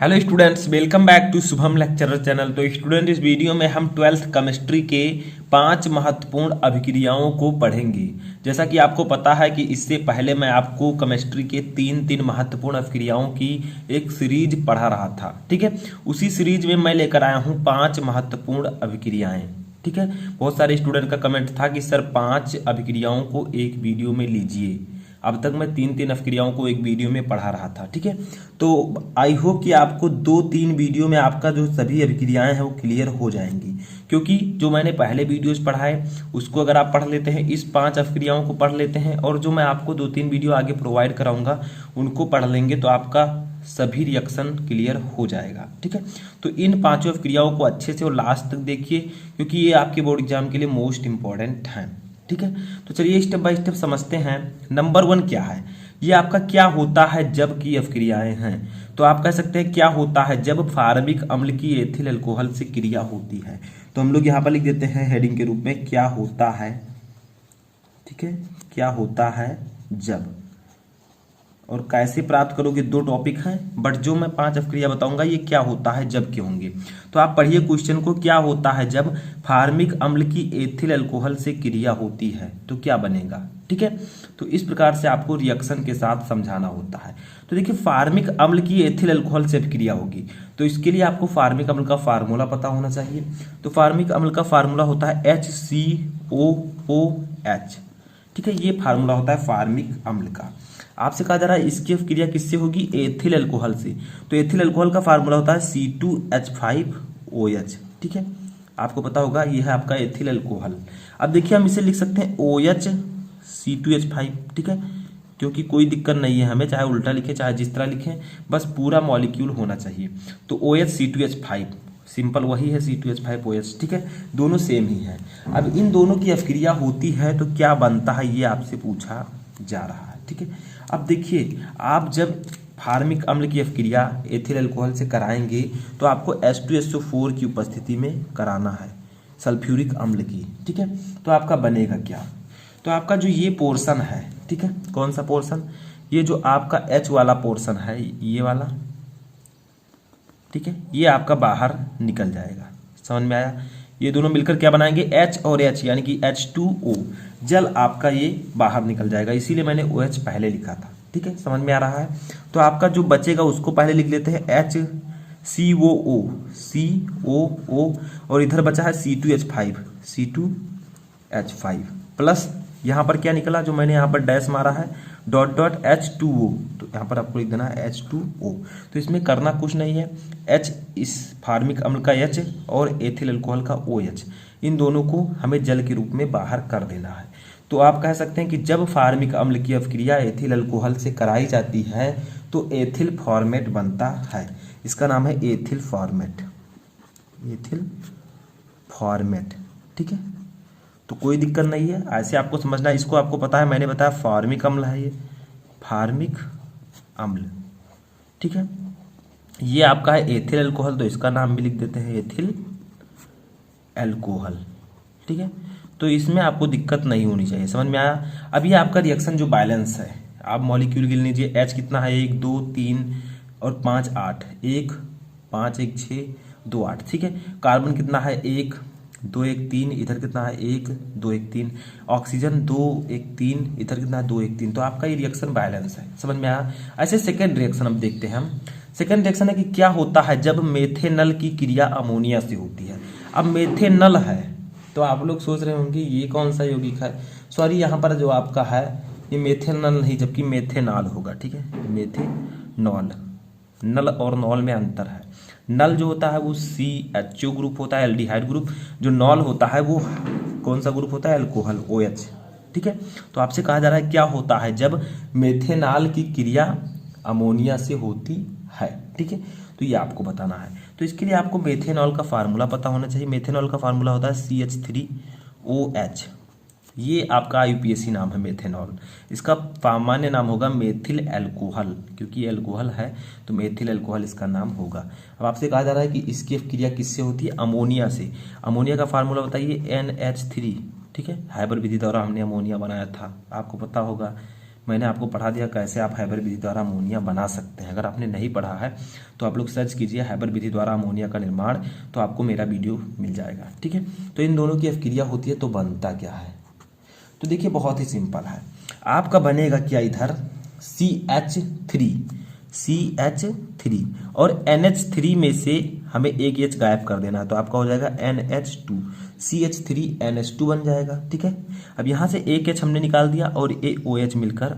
Hello students, welcome back to Shubham lecturer channel. तो student, इस video में हम 12th केमिस्ट्री के 5 महत्वपूर्ण अभिक्रियाओं को पढ़ेंगे। जैसा कि आपको पता है कि इससे पहले मैं आपको केमिस्ट्री के तीन महत्वपूर्ण अभिक्रियाओं की एक सीरीज पढ़ा रहा था। ठीक है, उसी सीरीज में मैं लेकर आया हूँ 5 महत्वपूर्ण अभिक्रियाएं। ठीक है, बहुत सारे स्टूडेंट का कमेंट था कि सर 5 अभिक्रियाओं को एक वीडियो में लीजिए। अब तक मैं तीन अभिक्रियाओं को एक वीडियो में पढ़ा रहा था। ठीक है, तो आई होप कि आपको 2-3 वीडियो में आपका जो सभी अभिक्रियाएं हैं वो क्लियर हो जाएंगी, क्योंकि जो मैंने पहले वीडियोस पढ़ाए उसको अगर आप पढ़ लेते हैं, इस 5 अभिक्रियाओं को पढ़ लेते हैं और जो मैं आपको 2-3 वीडियो आगे प्रोवाइड कराऊंगा उनको पढ़ लेंगे तो आपका सभी रिएक्शन क्लियर हो जाएगा। ठीक है, तो इन 5 अभिक्रियाओं को अच्छे से और लास्ट तक देखिए, क्योंकि ये आपके बोर्ड एग्जाम के लिए मोस्ट इंपॉर्टेंट है। ठीक है, तो चलिए स्टेप बाय स्टेप समझते हैं। नंबर 1 क्या है, ये आपका क्या होता है जब की अभिक्रियाएं हैं। तो आप कह सकते हैं क्या होता है जब फार्मिक अम्ल की एथिल अल्कोहल से क्रिया होती है। तो हम लोग यहाँ पर लिख देते हैं हेडिंग के रूप में क्या होता है। ठीक है, क्या होता है जब, और कैसे प्राप्त करोगे 2 टॉपिक हैं, बट जो मैं 5 अभिक्रिया बताऊंगा ये क्या होता है जब के होंगे। तो आप पढ़िए क्वेश्चन को, क्या होता है जब फार्मिक अम्ल की एथिल अल्कोहल से क्रिया होती है तो क्या बनेगा। ठीक है, तो इस प्रकार से आपको रिएक्शन के साथ समझाना होता है। तो देखिए, फार्मिक अम्ल की एथिल अल्कोहल से अभिक्रिया होगी तो इसके लिए आपको फार्मिक अम्ल का फार्मूला पता होना चाहिए। तो फार्मिक अम्ल का फार्मूला होता है HCOOH। ठीक है, ये फार्मूला होता है फार्मिक अम्ल का। आपसे कहा जा रहा है इसकी अभिक्रिया किससे होगी, एथिल अल्कोहल से। तो एथिल अल्कोहल का फार्मूला होता है C2H5OH। ठीक है, आपको पता होगा ये है आपका एथिल अल्कोहल। अब देखिए हम इसे लिख सकते हैं OH C2H5। ठीक है, क्योंकि कोई दिक्कत नहीं है हमें, चाहे उल्टा लिखें चाहे जिस तरह लिखें, बस पूरा मॉलिक्यूल होना चाहिए। तो OH C2H5 सिंपल वही है C2H5OH। ठीक है, दोनों सेम ही है। अब इन दोनों की अभिक्रिया होती है तो क्या बनता है ये आपसे पूछा जा रहा है। ठीक है, अब देखिए, आप जब फार्मिक अम्ल की अभिक्रिया एथिल अल्कोहल से कराएंगे तो आपको H2SO4 की उपस्थिति में कराना है, सल्फ्यूरिक अम्ल की। ठीक है, तो आपका बनेगा क्या, तो आपका जो ये पोर्शन है, ठीक है, कौन सा पोर्शन, ये जो आपका H वाला पोर्शन है, ये वाला, ठीक है, ये आपका बाहर निकल जाएगा। समझ में आया, ये दोनों मिलकर क्या बनाएंगे, H और H यानी कि H2O, जल आपका ये बाहर निकल जाएगा, इसीलिए मैंने OH पहले लिखा था। ठीक है, समझ में आ रहा है। तो आपका जो बचेगा उसको पहले लिख लेते हैं HCOO और इधर बचा है C2H5 प्लस यहाँ पर क्या निकला, जो मैंने यहाँ पर डैश मारा है, डॉट डॉट H2O। तो यहाँ पर आपको लिख देना है H2O। तो इसमें करना कुछ नहीं है, H इस फार्मिक अम्ल का H और एथिल अल्कोहल का OH, इन दोनों को हमें जल के रूप में बाहर कर देना है। तो आप कह सकते हैं कि जब फार्मिक अम्ल की अभिक्रिया एथिल अल्कोहल से कराई जाती है तो एथिल फॉर्मेट बनता है। इसका नाम है एथिल फॉर्मेट, एथिल फॉर्मेट। ठीक है, तो कोई दिक्कत नहीं है, ऐसे आपको समझना। इसको आपको पता है, मैंने बताया फार्मिक अम्ल है, ये फार्मिक अम्ल। ठीक है, ये आपका है एथिल अल्कोहल, तो इसका नाम भी लिख देते हैं एथिल अल्कोहल। ठीक है, तो इसमें आपको दिक्कत नहीं होनी चाहिए। समझ में आया। अब ये आपका रिएक्शन जो बैलेंस है, आप मॉलिक्यूल गिन लीजिए। H कितना है, 1 2 3 और 5 8, 1 5 1 6 2 8। ठीक है, कार्बन कितना है, 1 2 1 3, इधर कितना है, 1 2 1 3, ऑक्सीजन 2 1 3, इधर कितना है, 2 1 3। तो आपका ये रिएक्शन बैलेंस है। समझ में आया। ऐसे सेकेंड रिएक्शन अब देखते हैं हम। सेकेंड रिएक्शन है कि क्या होता है जब मेथेनल की क्रिया अमोनिया से होती है। अब मेथेनल है तो आप लोग सोच रहे होंगे ये कौन सा यौगिक है, सॉरी, यहाँ पर जो आपका है ये मेथेनल नहीं जबकि मेथेनॉल होगा। ठीक है, मेथेनॉल, नल और नॉल में अंतर है। नल जो होता है वो CHO ग्रुप होता है, एल्डिहाइड ग्रुप। जो नॉल होता है वो कौन सा ग्रुप होता है, अल्कोहल, OH। ठीक है, तो आपसे कहा जा रहा है क्या होता है जब मेथेनॉल की क्रिया अमोनिया से होती है। ठीक है, तो ये आपको बताना है। तो इसके लिए आपको मेथेनॉल का फार्मूला पता होना चाहिए। मेथेनॉल का फार्मूला होता है CH3OH। ये आपका यूपीएससी नाम है मेथेनॉल। इसका सामान्य नाम होगा मेथिल अल्कोहल, क्योंकि ये अल्कोहल है तो मेथिल अल्कोहल इसका नाम होगा। अब आपसे कहा जा रहा है कि इसकी क्रिया किससे होती है, अमोनिया से। अमोनिया का फार्मूला बताइए NH3। ठीक है, हाइबर विधि द्वारा हमने अमोनिया बनाया था, आपको पता होगा। मैंने आपको पढ़ा दिया कैसे आप हैबर विधि द्वारा अमोनिया बना सकते हैं। अगर आपने नहीं पढ़ा है तो आप लोग सर्च कीजिए हैबर विधि द्वारा अमोनिया का निर्माण, तो आपको मेरा वीडियो मिल जाएगा। ठीक है, तो इन दोनों की अभिक्रिया होती है तो बनता क्या है, तो देखिए बहुत ही सिंपल है। आपका बनेगा क्या, इधर CH3 और NH3 में से हमें एक H गायब कर देना है, तो आपका हो जाएगा NH2, CH3NH2 बन जाएगा। ठीक है, अब यहाँ से एक H हमने निकाल दिया और OH मिलकर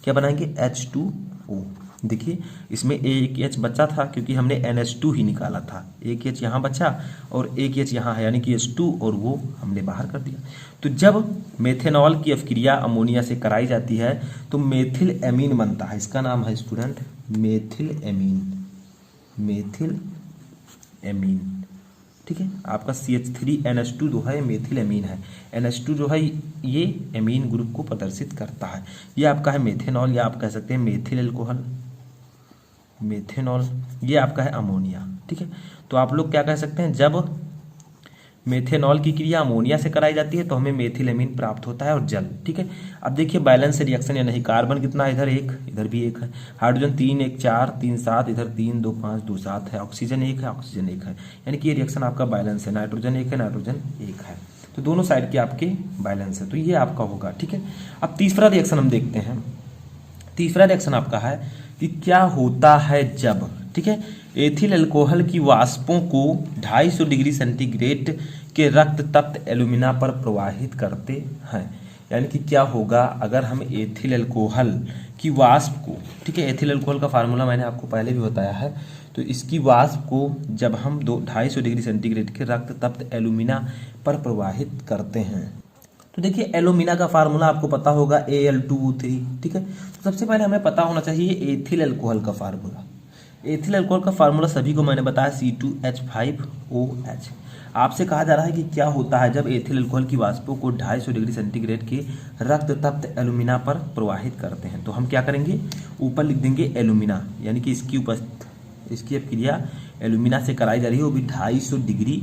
क्या बनाएंगे, H2O। देखिए इसमें एक H बचा था क्योंकि हमने NH2 ही निकाला था, एक H यहाँ बचा और एक H यहाँ है, यानी कि H2 और वो हमने बाहर कर दिया। तो जब मेथेनॉल की अभिक्रिया अमोनिया से कराई जाती है तो मेथिल एमीन बनता है, इसका नाम है स्टूडेंट मेथिल एमीन। ठीक है, आपका CH3NH2 जो है मेथिल एमीन है, NH2 जो है ये एमीन ग्रुप को प्रदर्शित करता है। ये आपका है मेथेनॉल, या आप कह सकते हैं मेथिल एल्कोहल, मेथेनॉल, ये आपका है अमोनिया। ठीक है, तो आप लोग क्या कह सकते हैं, जब मेथेनॉल की क्रिया अमोनिया से कराई जाती है तो हमें मेथिल एमीन प्राप्त होता है और जल। ठीक है, अब देखिए बैलेंस रिएक्शन या नहीं, कार्बन कितना है, इधर एक इधर भी एक है, हाइड्रोजन 3 1 4 3 7, इधर 3 2 5 2 7 है, ऑक्सीजन एक है, ऑक्सीजन एक है, यानी कि ये रिएक्शन आपका बैलेंस है, नाइट्रोजन एक है, नाइट्रोजन एक है, तो दोनों साइड के आपके बैलेंस है, तो ये आपका होगा। ठीक है, अब तीसरा रिएक्शन हम देखते हैं। तीसरा रिएक्शन आपका है कि क्या होता है जब, ठीक है, एथिल अल्कोहल की वाष्पों को 250 डिग्री सेंटीग्रेड के रक्त तप्त एल्यूमिना पर प्रवाहित करते हैं। यानी कि क्या होगा अगर हम एथिल अल्कोहल की वाष्प को, ठीक है, एथिल अल्कोहल का फार्मूला मैंने आपको पहले भी बताया है, तो इसकी वाष्प को जब हम 250 डिग्री सेंटीग्रेड के रक्त तप्त एल्यूमिना पर प्रवाहित करते हैं, तो देखिए एल्यूमिना का फार्मूला आपको पता होगा Al2O3। ठीक है, तो सबसे पहले हमें पता होना चाहिए एथिल अल्कोहल का फार्मूला। एथिल अल्कोहल का फार्मूला सभी को मैंने बताया C2H5OH। आपसे कहा जा रहा है कि क्या होता है जब एथिल अल्कोहल की वाष्पों को 250 डिग्री सेंटीग्रेड के रक्त तप्त एल्यूमिना पर प्रवाहित करते हैं, तो हम क्या करेंगे, ऊपर लिख देंगे एल्यूमिना, यानी कि इसकी अभिक्रिया एल्यूमिना से कराई जा रही है, वो भी 250 डिग्री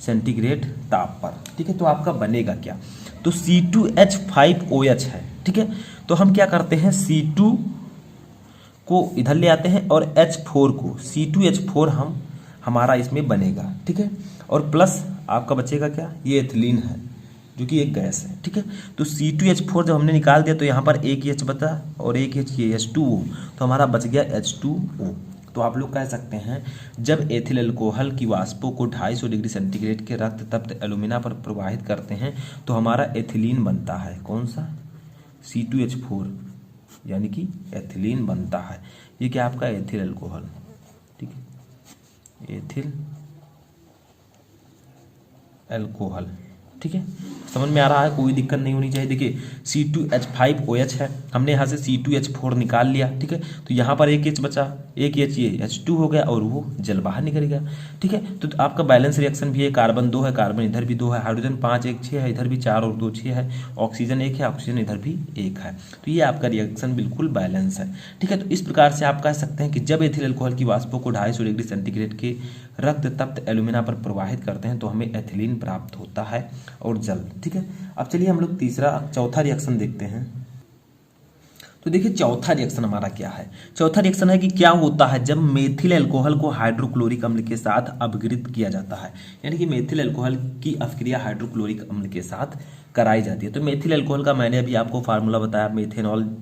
सेंटीग्रेड ताप पर। ठीक है, तो आपका बनेगा क्या, तो C2H5OH है। ठीक है, तो हम क्या करते हैं, C2 को इधर ले आते हैं और H4 को, C2H4 हमारा इसमें बनेगा। ठीक है, और प्लस आपका बचेगा क्या, ये एथिलीन है जो कि एक गैस है। ठीक है, तो C2H4 जब हमने निकाल दिया तो यहाँ पर एक H बचा और एक H ये H2O, तो हमारा बच गया H2O। तो आप लोग कह सकते हैं जब एथिल अल्कोहल की वाष्पों को 250 डिग्री सेंटीग्रेड के रक्त तप्त एल्यूमिना पर प्रवाहित करते हैं तो हमारा एथिलीन बनता है, कौन सा, C2H4, यानी कि एथिलीन बनता है। ये क्या आपका एथिल अल्कोहल, ठीक है, एथिल अल्कोहल। ठीक है, समझ में आ रहा है, कोई दिक्कत नहीं होनी चाहिए। देखिए C2H5OH है, हमने यहाँ से C2H4 निकाल लिया। ठीक है, तो यहाँ पर एक H बचा, एक H ये H2 हो गया और वो जल बाहर निकल गया। ठीक है, तो आपका बैलेंस रिएक्शन भी है, कार्बन 2 है, कार्बन इधर भी 2 है, हाइड्रोजन 5 1 6 है, इधर भी 4 और 2 6 है, ऑक्सीजन 1 है, ऑक्सीजन इधर भी 1 है, तो ये आपका रिएक्शन बिल्कुल बैलेंस है। ठीक है, तो इस प्रकार से आप कह सकते हैं कि जब एथिल अल्कोहल की वाष्पों को 250 डिग्री सेंटीग्रेड के रक्त तप्त एल्यूमिना पर प्रवाहित करते हैं तो हमें एथिलीन प्राप्त होता है और जल। ठीक है, अब चलिए हम लोग चौथा रिएक्शन देखते हैं। तो देखिए चौथा रिएक्शन हमारा क्या है, चौथा रिएक्शन है कि क्या होता है जब मेथिल अल्कोहल को हाइड्रोक्लोरिक अम्ल के साथ अपघृत किया जाता है, यानी कि मेथिल अल्कोहल की अभिक्रिया हाइड्रोक्लोरिक अम्ल के साथ कराई जाती है। तो मेथिल अल्कोहल का मैंने अभी आपको फार्मूला बताया, मेथेनॉल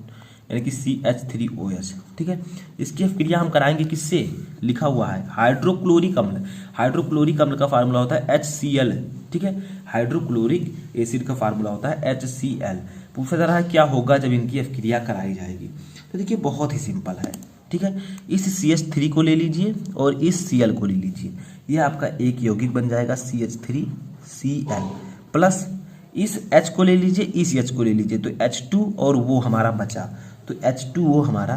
यानी कि CH3OH। ठीक है, इसकी अभिक्रिया हम कराएंगे किससे, लिखा हुआ है हाइड्रोक्लोरिक अम्ल। हाइड्रोक्लोरिक अम्ल का फार्मूला होता है HCl। ठीक है, हाइड्रोक्लोरिक एसिड का फार्मूला होता है HCl। पूछा जा रहा है क्या होगा जब इनकी अभिक्रिया कराई जाएगी, तो देखिए बहुत ही सिंपल है। ठीक है, इस CH3 को ले लीजिए और इस Cl को ले लीजिए, ये आपका एक यौगिक बन जाएगा CH3Cl, प्लस इस H को ले लीजिए, इस H को ले लीजिए, तो H2 और वो हमारा बचा, तो H2O हमारा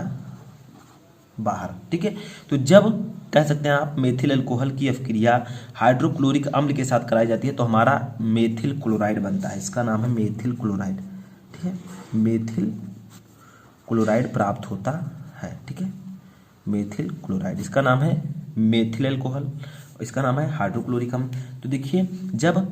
बाहर। ठीक है, तो जब कह सकते हैं आप मेथिल अल्कोहल की अभिक्रिया हाइड्रोक्लोरिक अम्ल के साथ कराई जाती है तो हमारा मेथिल क्लोराइड बनता है, इसका नाम है मेथिल क्लोराइड। ठीक है, मेथिल क्लोराइड प्राप्त होता है। ठीक है, मेथिल क्लोराइड, इसका नाम है मेथिल अल्कोहल, इसका नाम है हाइड्रोक्लोरिक अम्ल। तो देखिए जब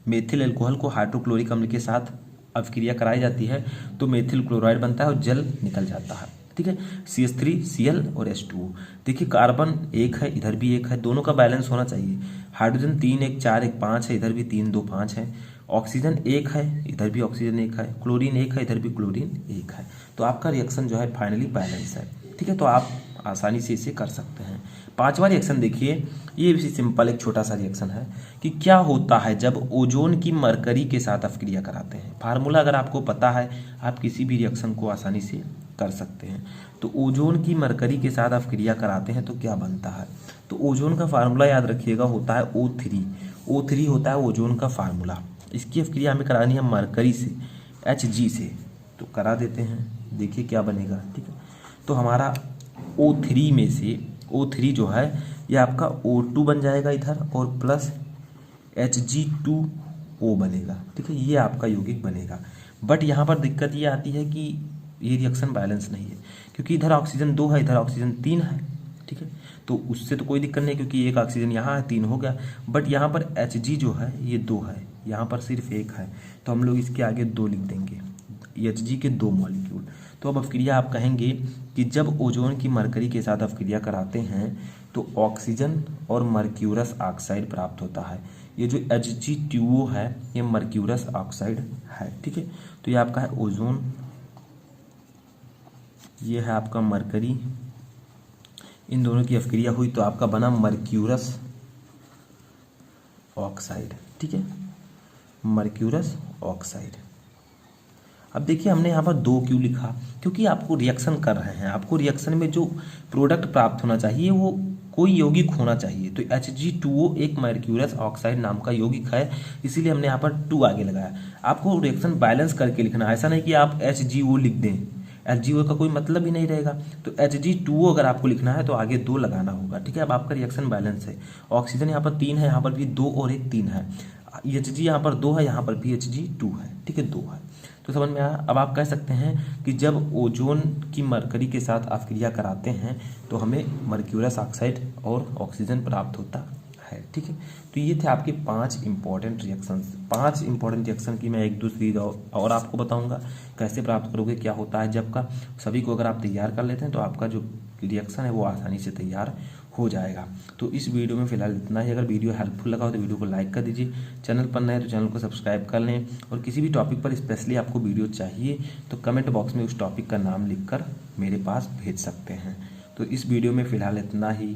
मेथिल अल्कोहल को हाइड्रोक्लोरिक अम्ल के साथ अभिक्रिया कराई जाती है तो मेथिल क्लोराइड बनता है और जल निकल जाता है। ठीक है, CH3Cl और H2O। देखिए कार्बन एक है, इधर भी एक है, दोनों का बैलेंस होना चाहिए। हाइड्रोजन 3 1 4 1 5 है, इधर भी 3 2 5 है। ऑक्सीजन एक है, इधर भी ऑक्सीजन एक है। क्लोरीन एक है, इधर भी क्लोरीन एक है। तो आपका रिएक्शन जो है फाइनली बैलेंस है। ठीक है, तो आप आसानी से इसे कर सकते हैं। पांचवा रिएक्शन देखिए, ये भी सिंपल एक छोटा सा रिएक्शन है कि क्या होता है जब ओजोन की मरकरी के साथ अभिक्रिया कराते हैं। फार्मूला अगर आपको पता है आप किसी भी रिएक्शन को आसानी से कर सकते हैं। तो ओजोन की मरकरी के साथ अभिक्रिया कराते हैं तो क्या बनता है। तो ओजोन का फार्मूला याद रखिएगा होता है O3। O3 होता है ओजोन का फार्मूला। इसकी अभिक्रिया हमें करानी है मरकरी से, Hg से, तो करा देते हैं। देखिए क्या बनेगा। ठीक है, तो हमारा O3 में से O3 जो है ये आपका O2 बन जाएगा इधर और प्लस Hg2O बनेगा। ठीक है, ये आपका यौगिक बनेगा। बट यहाँ पर दिक्कत ये आती है कि ये रिएक्शन बैलेंस नहीं है क्योंकि इधर ऑक्सीजन 2 है, इधर ऑक्सीजन 3 है। ठीक है, तो उससे तो कोई दिक्कत नहीं क्योंकि एक ऑक्सीजन यहाँ है, 3 हो गया। बट यहाँ पर Hg जो है ये 2 है, यहाँ पर सिर्फ 1 है, तो हम लोग इसके आगे 2 लिख देंगे, Hg के 2 मॉलिक्यूल। तो अब अभिक्रिया आप कहेंगे कि जब ओजोन की मरकरी के साथ अभिक्रिया कराते हैं तो ऑक्सीजन और मर्क्यूरस ऑक्साइड प्राप्त होता है। ये जो Hg2O है ये मर्क्यूरस ऑक्साइड है। ठीक है, तो ये आपका है ओजोन, ये है आपका मरकरी, इन दोनों की अभिक्रिया हुई तो आपका बना मर्क्यूरस ऑक्साइड। ठीक है, मर्क्यूरस ऑक्साइड। अब देखिए हमने यहाँ पर 2 क्यों लिखा, क्योंकि आपको रिएक्शन कर रहे हैं, आपको रिएक्शन में जो प्रोडक्ट प्राप्त होना चाहिए वो कोई यौगिक होना चाहिए। तो Hg2O एक मर्क्यूरस ऑक्साइड नाम का यौगिक है, इसीलिए हमने यहाँ पर 2 आगे लगाया। आपको रिएक्शन बैलेंस करके लिखना है, ऐसा नहीं कि आप HgO लिख दें, HgO का कोई मतलब ही नहीं रहेगा। तो Hg2O अगर आपको लिखना है तो आगे 2 लगाना होगा। ठीक है, अब आपका रिएक्शन बैलेंस है। ऑक्सीजन यहाँ पर 3 है, यहाँ पर भी 2 और 1 3 है। Hg यहाँ पर 2 है, यहाँ पर भी Hg2 है। ठीक है, 2 है, तो समझ में आया। अब आप कह सकते हैं कि जब ओजोन की मरकरी के साथ अभिक्रिया कराते हैं तो हमें मर्क्यूरस ऑक्साइड और ऑक्सीजन प्राप्त होता है। ठीक है, तो ये थे आपके 5 इंपॉर्टेंट रिएक्शंस। 5 इंपॉर्टेंट रिएक्शन की मैं एक दूसरी और आपको बताऊंगा कैसे प्राप्त करोगे, क्या होता है जब का। सभी को अगर आप तैयार कर लेते हैं तो आपका जो रिएक्शन है वो आसानी से तैयार हो जाएगा। तो इस वीडियो में फिलहाल इतना ही। अगर वीडियो हेल्पफुल लगा हो तो वीडियो को लाइक कर दीजिए, चैनल पर नए तो चैनल को सब्सक्राइब कर लें, और किसी भी टॉपिक पर स्पेशली आपको वीडियो चाहिए तो कमेंट बॉक्स में उस टॉपिक का नाम लिखकर मेरे पास भेज सकते हैं। तो इस वीडियो में फिलहाल इतना ही।